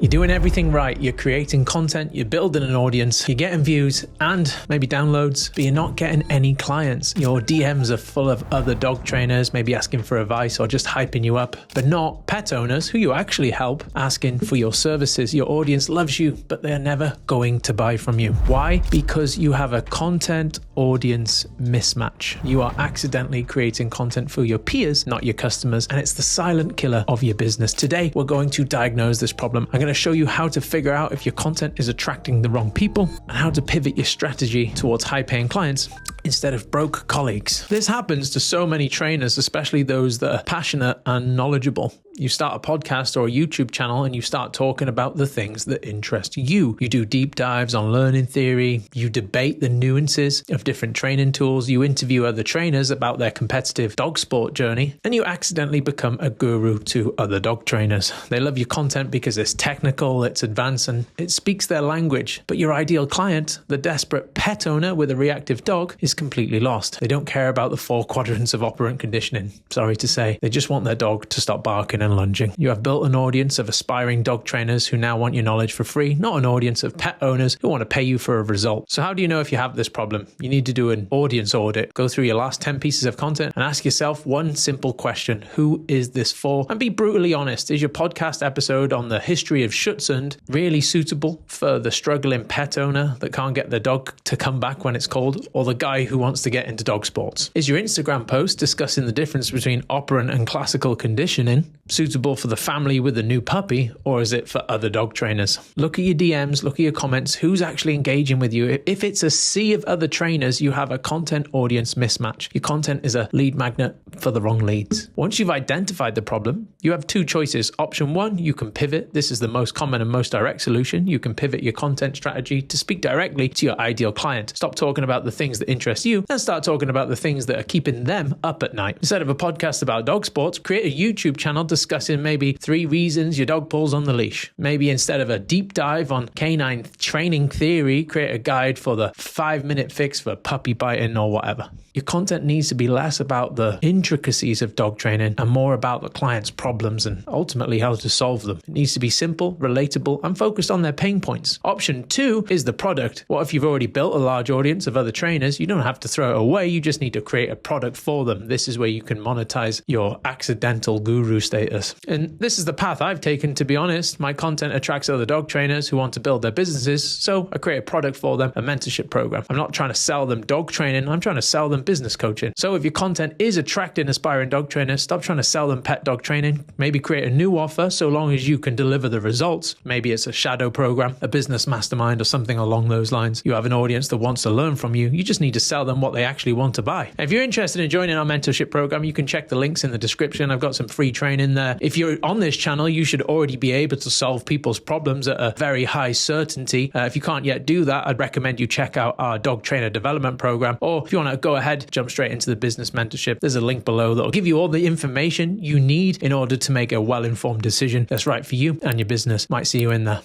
You're doing everything right. You're creating content, you're building an audience, you're getting views and maybe downloads, but you're not getting any clients. Your DMs are full of other dog trainers, maybe asking for advice or just hyping you up, but not pet owners who you actually help asking for your services. Your audience loves you, but they're never going to buy from you. Why? Because you have a content audience mismatch. You are accidentally creating content for your peers, not your customers, and it's the silent killer of your business. Today, we're going to diagnose this problem. I'm going to show you how to figure out if your content is attracting the wrong people and how to pivot your strategy towards high-paying clients instead of broke colleagues. This happens to so many trainers, especially those that are passionate and knowledgeable. You start a podcast or a YouTube channel and you start talking about the things that interest you. You do deep dives on learning theory. You debate the nuances of different training tools. You interview other trainers about their competitive dog sport journey, and you accidentally become a guru to other dog trainers. They love your content because it's technical, it's advanced, and it speaks their language. But your ideal client, the desperate pet owner with a reactive dog, is completely lost. They don't care about the 4 quadrants of operant conditioning. Sorry to say, they just want their dog to stop barking and lunging. You have built an audience of aspiring dog trainers who now want your knowledge for free, not an audience of pet owners who want to pay you for a result. So how do you know if you have this problem? You need to do an audience audit. Go through your last 10 pieces of content and ask yourself one simple question. Who is this for? And be brutally honest. Is your podcast episode on the history of Schutzhund really suitable for the struggling pet owner that can't get their dog to come back when it's cold, or the guy who wants to get into dog sports? Is your Instagram post discussing the difference between operant and classical conditioning suitable for the family with a new puppy, or is it for other dog trainers? Look at your DMs, look at your comments, who's actually engaging with you. If it's a sea of other trainers, you have a content audience mismatch. Your content is a lead magnet for the wrong leads. Once you've identified the problem, you have 2 choices. Option 1, you can pivot. This is the most common and most direct solution. You can pivot your content strategy to speak directly to your ideal client. Stop talking about the things that interest you and start talking about the things that are keeping them up at night. Instead of a podcast about dog sports, create a YouTube channel discussing maybe 3 reasons your dog pulls on the leash. Maybe instead of a deep dive on canine training theory, create a guide for the 5-minute fix for puppy biting or whatever. Your content needs to be less about the intricacies of dog training and more about the client's problems and ultimately how to solve them. It needs to be simple, relatable, and focused on their pain points. Option 2 is the product. What if you've already built a large audience of other trainers? You don't have to throw it away. You just need to create a product for them. This is where you can monetize your accidental guru status. And this is the path I've taken, to be honest. My content attracts other dog trainers who want to build their businesses, so I create a product for them, a mentorship program. I'm not trying to sell them dog training. I'm trying to sell them business coaching. So if your content is attracting aspiring dog trainers, stop trying to sell them pet dog training. Maybe create a new offer so long as you can deliver the results. Maybe it's a shadow program, a business mastermind, or something along those lines. You have an audience that wants to learn from you. You just need to sell them what they actually want to buy. If you're interested in joining our mentorship program, you can check the links in the description. I've got some free training there. If you're on this channel, you should already be able to solve people's problems at a very high certainty. If you can't yet do that, I'd recommend you check out our dog trainer development program. Or if you want to go ahead, jump straight into the business mentorship, there's a link below that will give you all the information you need in order to make a well-informed decision that's right for you and your business. Might see you in there.